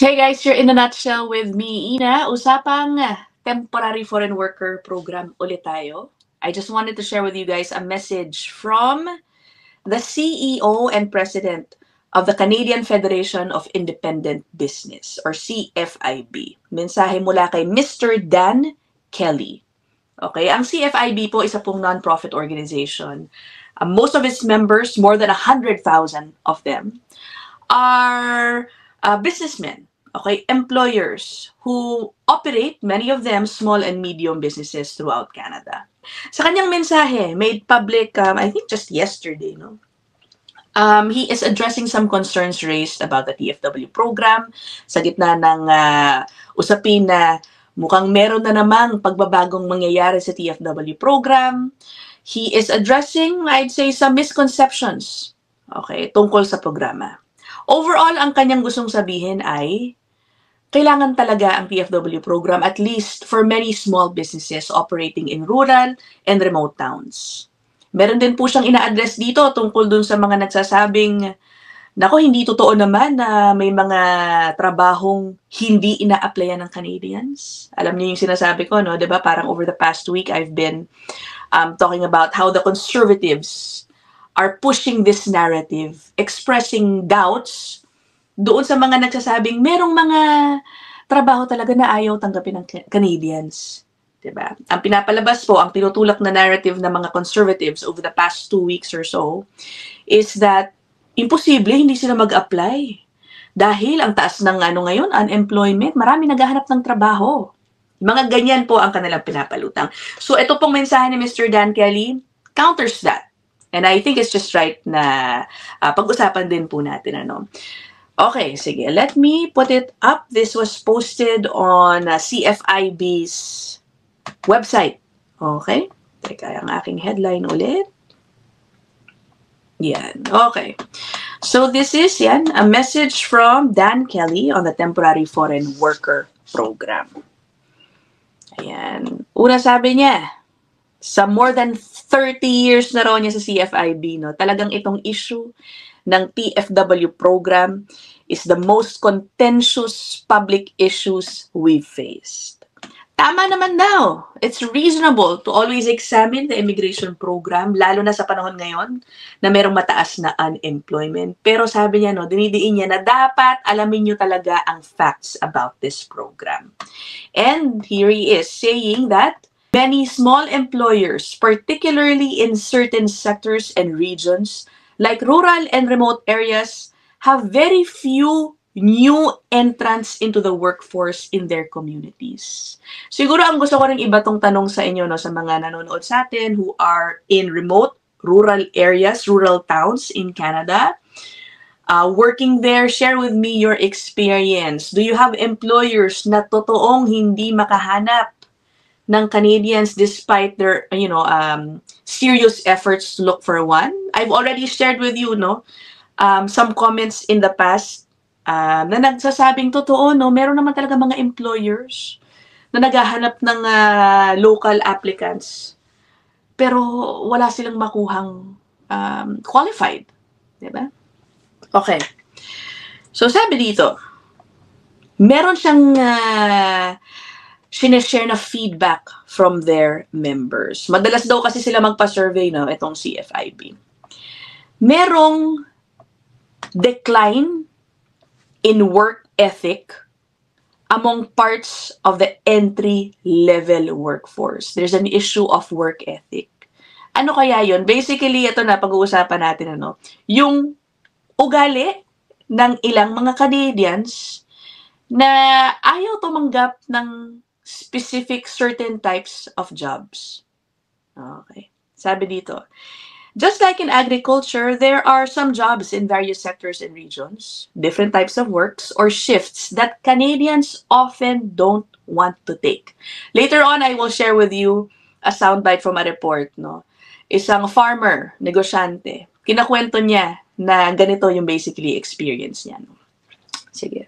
Hey guys, you're in a nutshell with me, Ina. Usapang temporary foreign worker program ulit tayo. I just wanted to share with you guys a message from the CEO and President of the Canadian Federation of Independent Business, or CFIB. Mensahe mula kay Mr. Dan Kelly. Okay, ang CFIB po isa pong non-profit organization. Most of its members, more than 100,000 of them, are businessmen, okay, employers who operate, many of them, small and medium businesses throughout Canada. Sa kanyang mensahe, made public, I think just yesterday, no? He is addressing some concerns raised about the TFW program sa gitna ng usapin na mukhang meron na namang pagbabagong mangyayari sa TFW program. He is addressing, I'd say, some misconceptions, okay, tungkol sa programa. Overall, ang kanyang gustong sabihin ay kailangan talaga ang TFW program, at least for many small businesses operating in rural and remote towns. Meron din po siyang ina-address dito tungkol dun sa mga nagsasabing, nako, hindi totoo naman na may mga trabahong hindi ina-applyan ng Canadians. Alam niyo yung sinasabi ko, no? Diba? Parang over the past week, I've been talking about how the conservatives are pushing this narrative, expressing doubts doon sa mga nagsasabing merong mga trabaho talaga na ayaw tanggapin ng Canadians. Diba? Ang pinapalabas po, ang tinutulak na narrative ng mga conservatives over the past 2 weeks or so is that imposible hindi sila mag-apply. Dahil ang taas ng ngayon, unemployment, marami naghahanap ng trabaho. Mga ganyan po ang kanilang pinapalutang. So ito pong mensahe ni Mr. Dan Kelly counters that. And I think it's just right na pag-usapan din po natin. Okay, sige. Let me put it up. This was posted on CFIB's website. Okay? Teka, ang aking headline ulit. Yan. Okay. So this is, a message from Dan Kelly on the Temporary Foreign Worker Program. Ayan. Una sabi niya, sa more than 30 years na raw niya sa CFIB, no, talagang itong issue ng TFW program is the most contentious public issues we've faced. Tama naman daw. It's reasonable to always examine the immigration program, lalo na sa panahon ngayon na merong mataas na unemployment. Pero sabi niya, dinidiin niya na dapat alamin niyo talaga ang facts about this program. And here he is saying that many small employers, particularly in certain sectors and regions, like rural and remote areas, have very few new entrants into the workforce in their communities. Siguro ang gusto ko rin iba tong tanong sa inyo, sa mga nanonood sa atin who are in remote, rural areas, rural towns in Canada, working there. Share with me your experience. Do you have employers na totoong hindi makahanap ng Canadians despite their, serious efforts to look for one? I've already shared with you, some comments in the past na nagsasabing totoo, meron naman talaga mga employers na naghahanap ng local applicants pero wala silang makuhang qualified. Diba? Okay. So sabi dito, meron siyang sineshare na feedback from their members. Madalas daw kasi sila magpa-survey, itong CFIB. Merong decline in work ethic among parts of the entry-level workforce. There's an issue of work ethic. Ano kaya yun? Basically, ito na pag-uusapan natin, yung ugali ng ilang mga Canadians na ayaw tumanggap ng specific certain types of jobs. Okay. Sabi dito, just like in agriculture, there are some jobs in various sectors and regions, different types of works or shifts that Canadians often don't want to take. Later on, I will share with you a soundbite from a report. Isang farmer, negosyante, kinakwento niya na ganito yung basically experience niya. Sige.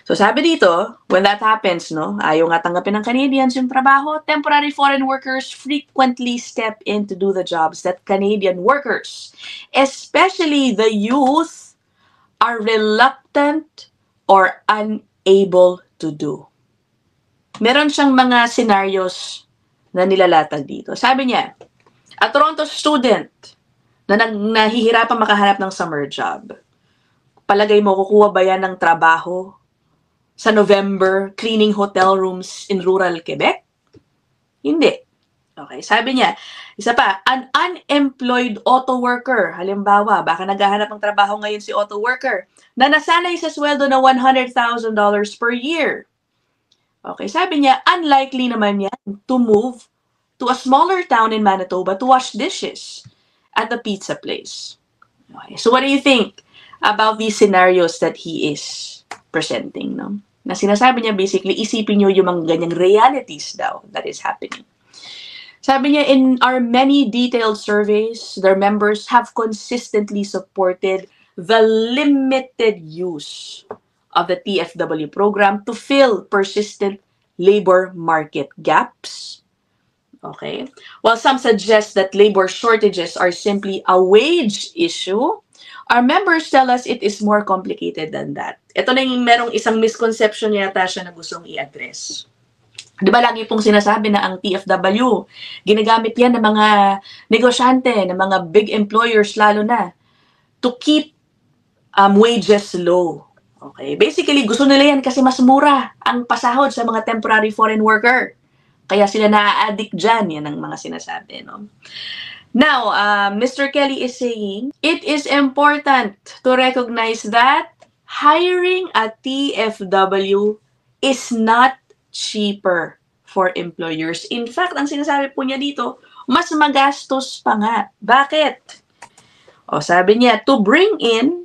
So sabi dito, when that happens, ayaw nga tanggapin ng Canadians yung trabaho, temporary foreign workers frequently step in to do the jobs that Canadian workers, especially the youth, are reluctant or able to do. Meron siyang mga scenarios na nilalatag dito. Sabi niya, a Toronto student na nahihirapan makahanap ng summer job. Palagay mo, kukuha ba yan ng trabaho sa November cleaning hotel rooms in rural Quebec? Hindi. Okay, sabi niya, isa pa, an unemployed auto worker. Halimbawa, baka naghahanap ng trabaho ngayon si auto worker na nasanay sa sweldo na $100,000 per year. Okay, sabi niya, unlikely naman yan to move to a smaller town in Manitoba to wash dishes at a pizza place. Okay, so what do you think about these scenarios that he is presenting? No? Na sinasabi niya basically, isipin niyo yung mga ganyang realities daw that is happening. Sabi niya, in our many detailed surveys, their members have consistently supported the limited use of the TFW program to fill persistent labor market gaps. Okay? While some suggest that labor shortages are simply a wage issue, our members tell us it is more complicated than that. Ito na yung merong isang misconception yata siya na gustong i-address. Di ba lagi pong sinasabi na ang TFW, ginagamit yan ng mga negosyante, ng mga big employers lalo na, to keep wages low. Okay? Basically, gusto nila yan kasi mas mura ang pasahod sa mga temporary foreign worker. Kaya sila na-addict dyan, yan ang mga sinasabi. No? Now, Mr. Kelly is saying, it is important to recognize that hiring a TFW is not cheaper for employers. In fact, ang sinasabi po niya dito, mas magastos pa nga. Bakit? O, sabi niya, to bring in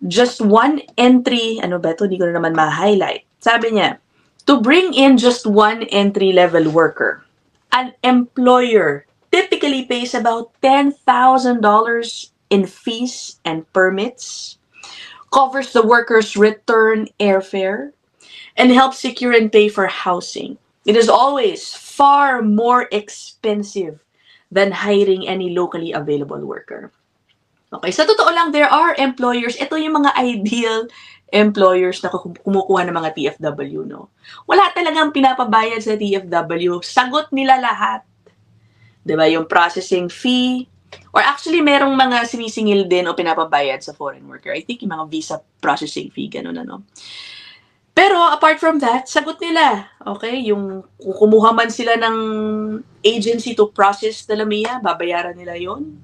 just one entry, ano ba ito? Hindi ko na naman ma-highlight. Sabi niya, to bring in just one entry-level worker, an employer typically pays about $10,000 in fees and permits, covers the worker's return airfare, and helps secure and pay for housing. It is always far more expensive than hiring any locally available worker. Okay, sa totoo lang, there are employers, ito yung mga ideal employers na kumukuha ng mga TFW, no? Wala talagang pinapabayad sa TFW. Sagot nila lahat. Diba? Yung processing fee, or actually merong mga sinisingil din o pinapabayad sa foreign worker. I think yung mga visa processing fee, gano'n ano. Pero apart from that, sagot nila. Okay? Yung kumuha man sila ng agency to process the LAMIA, babayaran nila yon.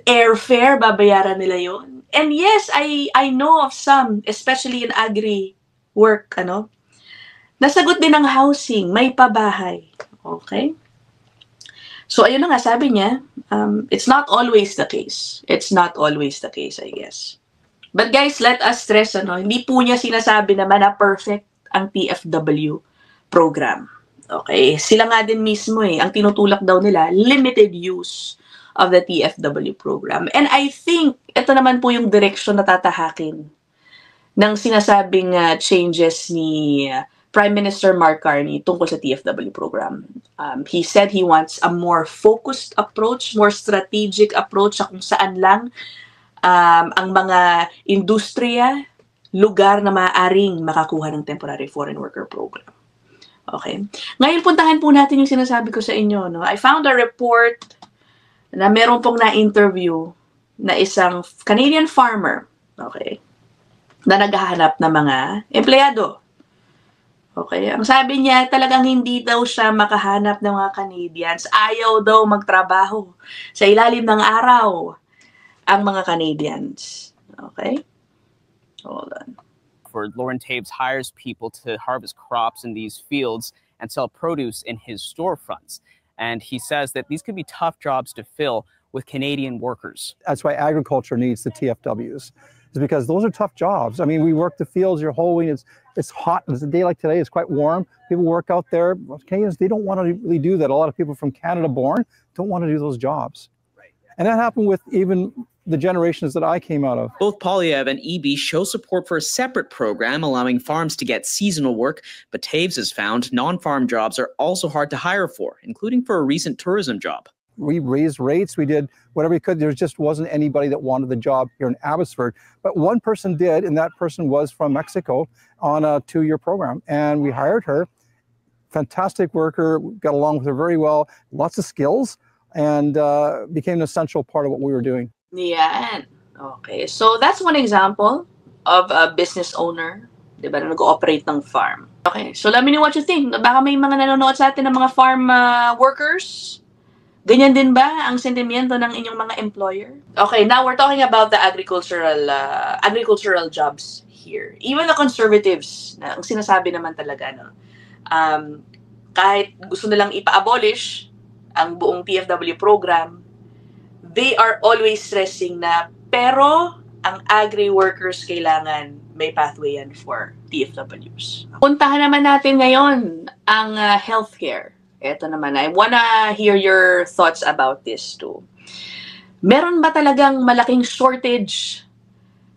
Airfare, babayaran nila yon. And yes, I know of some, especially in agri work, ano, nasagot din ng housing, may pabahay. Okay? So, ayun na nga, sabi niya, it's not always the case. It's not always the case, I guess. But guys, let us stress, ano, hindi po niya sinasabi naman na perfect ang TFW program. Okay? Sila nga din mismo ang tinutulak daw nila, limited use of the TFW program. And I think, ito naman po yung direction na tatahakin ng sinasabing changes ni Prime Minister Mark Carney tungkol sa TFW program. He said he wants a more focused approach, more strategic approach sa kung saan lang ang mga industriya, lugar na maaaring makakuha ng temporary foreign worker program. Okay? Ngayon, puntahan po natin yung sinasabi ko sa inyo. No? I found a report na meron pong na-interview na isang Canadian farmer, okay, na naghahanap ng mga empleyado. Okay? Ang sabi niya, talagang hindi daw siya makahanap ng mga Canadians. Ayaw daw magtrabaho sa ilalim ng araw ang mga Canadians. Okay? Hold on. Lauren Taves hires people to harvest crops in these fields and sell produce in his storefronts. And he says that these could be tough jobs to fill with Canadian workers. That's why agriculture needs the TFWs. It's because those are tough jobs. I mean, we work the fields, you're hoeing, it's hot. It's a day like today, it's quite warm. People work out there. Canadians, they don't want to really do that. A lot of people from Canada born don't want to do those jobs. Right. And that happened with even the generations that I came out of. Both Polyev and EB show support for a separate program allowing farms to get seasonal work, but Taves has found non-farm jobs are also hard to hire for, including for a recent tourism job. We raised rates. We did whatever we could. There just wasn't anybody that wanted the job here in Abbotsford. But one person did, and that person was from Mexico on a 2-year program. And we hired her. Fantastic worker, got along with her very well, lots of skills, and became an essential part of what we were doing. Yan. Okay. So that's one example of a business owner, di ba, na nag-ooperate ng farm. Okay. So let me know what you think. Baka may mga nanonood sa atin ng mga farm workers. Ganyan din ba ang sentimiento ng inyong mga employer? Okay, now we're talking about the agricultural jobs here. Even the conservatives, na ang sinasabi naman talaga, no? Kahit gusto nilang ipa-abolish ang buong TFW program, they are always stressing na, pero ang agri-workers kailangan may pathway yan for TFWs. Puntahan naman natin ngayon ang healthcare. Ito naman, I wanna hear your thoughts about this too. Meron ba talagang malaking shortage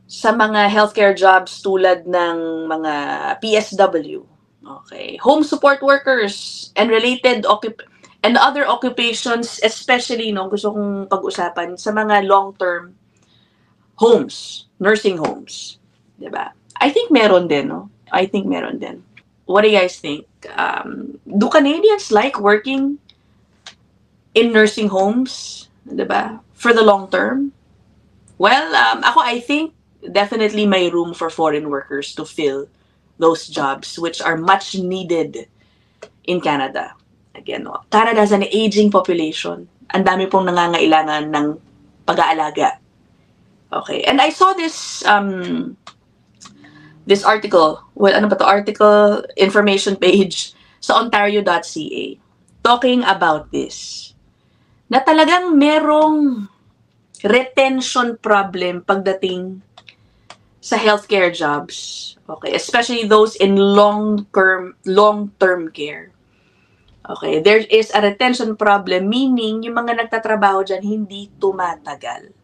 sa mga healthcare jobs tulad ng mga PSW? Okay, home support workers and related and other occupations, especially gusto kong pag-usapan sa mga long-term homes, nursing homes, 'di ba? I think meron din, no? I think meron din. What do you guys think? Do Canadians like working in nursing homes, 'di ba? For the long term? Well, I think definitely may room for foreign workers to fill those jobs which are much needed in Canada. Again, Canada has an aging population. Ang dami pong nangangailangan ng pag-aalaga. Okay, and I saw this this article, article information page sa ontario.ca talking about this. Na talagang merong retention problem pagdating sa healthcare jobs. Okay, especially those in long-term care. Okay, there is a retention problem, meaning yung mga nagtatrabaho dyan hindi tumatagal.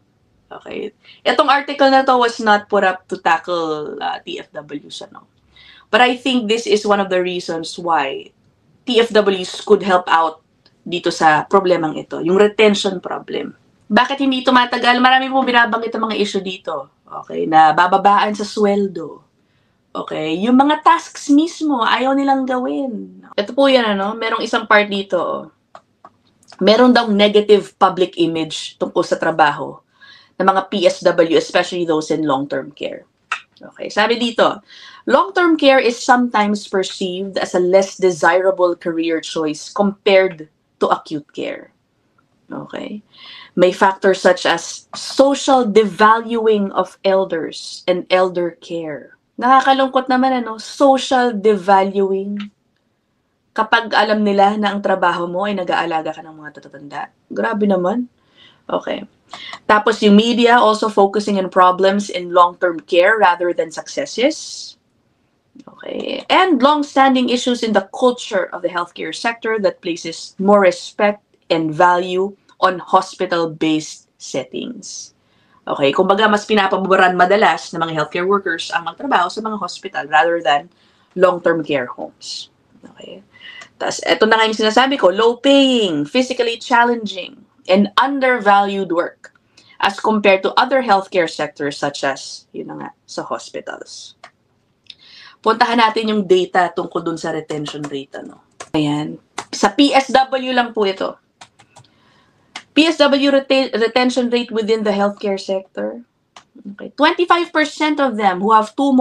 Okay, itong article na to was not put up to tackle TFWs, but I think this is one of the reasons why TFWs could help out dito sa problemang ito, yung retention problem. Bakit hindi tumatagal? Marami po binabanggit ang mga issue dito. Okay, na bababaan sa sweldo. Okay, yung mga tasks mismo, ayaw nilang gawin. Ito po yan, merong isang part dito. Meron daw negative public image tungkol sa trabaho ng mga PSW, especially those in long-term care. Okay, sabi dito, long-term care is sometimes perceived as a less desirable career choice compared to acute care. Okay, may factors such as social devaluing of elders and elder care. Nakakalungkot naman, social devaluing. Kapag alam nila na ang trabaho mo ay nag-aalaga ka ng mga tatatanda. Grabe naman. Okay. Tapos yung media also focusing on problems in long-term care rather than successes. Okay. And long-standing issues in the culture of the healthcare sector that places more respect and value on hospital-based settings. Okay. Kumbaga, mas pinapaboran madalas ng mga healthcare workers ang magtrabaho sa mga hospital rather than long-term care homes. Okay. Tapos, eto na nga yung sinasabi ko, low-paying, physically challenging, and undervalued work as compared to other healthcare sectors such as, sa hospitals. Puntahan natin yung data tungkol dun sa retention rate, Ayan. Sa PSW lang po ito. PSW retention rate within the healthcare sector. Okay. 25% of them who have 2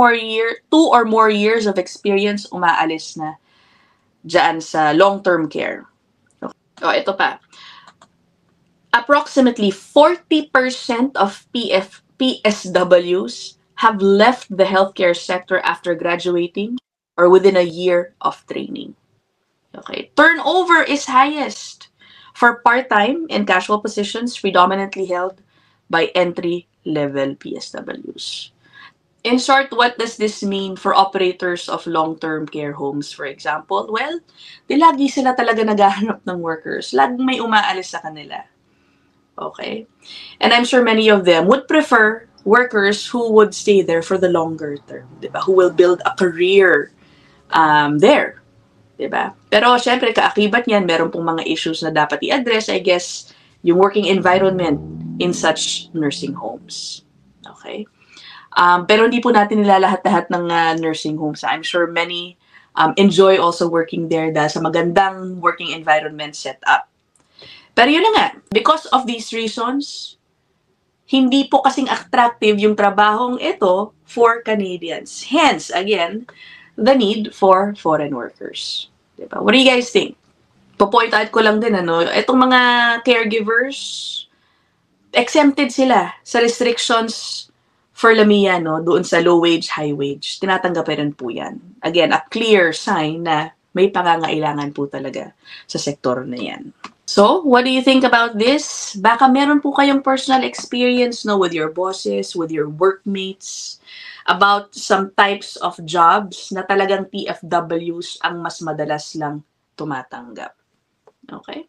or more years of experience umaalis na dyan sa long-term care. Okay. Ito pa. Approximately 40% of PSWs have left the healthcare sector after graduating or within a year of training. Okay. Turnover is highest for part-time and casual positions predominantly held by entry-level PSWs. In short, what does this mean for operators of long-term care homes, for example? Well, lagi sila talaga naghahanap ng workers. Laging may umaalis sa kanila. Okay? And I'm sure many of them would prefer workers who would stay there for the longer term, diba? Who will build a career there. Diba? Pero syempre, kaakibat niyan, meron pong mga issues na dapat i-address. I guess yung working environment in such nursing homes. Okay? Pero hindi po natin nilalahat-lahat ng nursing homes. I'm sure many enjoy also working there dahil sa magandang working environment setup. Pero yun na nga, because of these reasons, hindi po kasing attractive yung trabahong ito for Canadians. Hence, again, the need for foreign workers. Diba? What do you guys think? Po-point out ko lang din, itong mga caregivers, exempted sila sa restrictions for LAMIA, doon sa low wage, high wage. Tinatanggap rin po yan. Again, a clear sign na may pangangailangan po talaga sa sektor na yan. So, what do you think about this? Baka meron po kayong personal experience with your bosses, with your workmates, about some types of jobs na talagang PFWs ang mas madalas lang tumatanggap. Okay?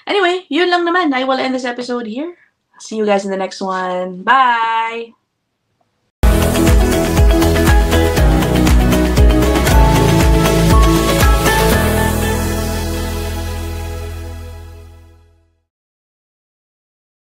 Anyway, yun lang naman. I will end this episode here. See you guys in the next one. Bye!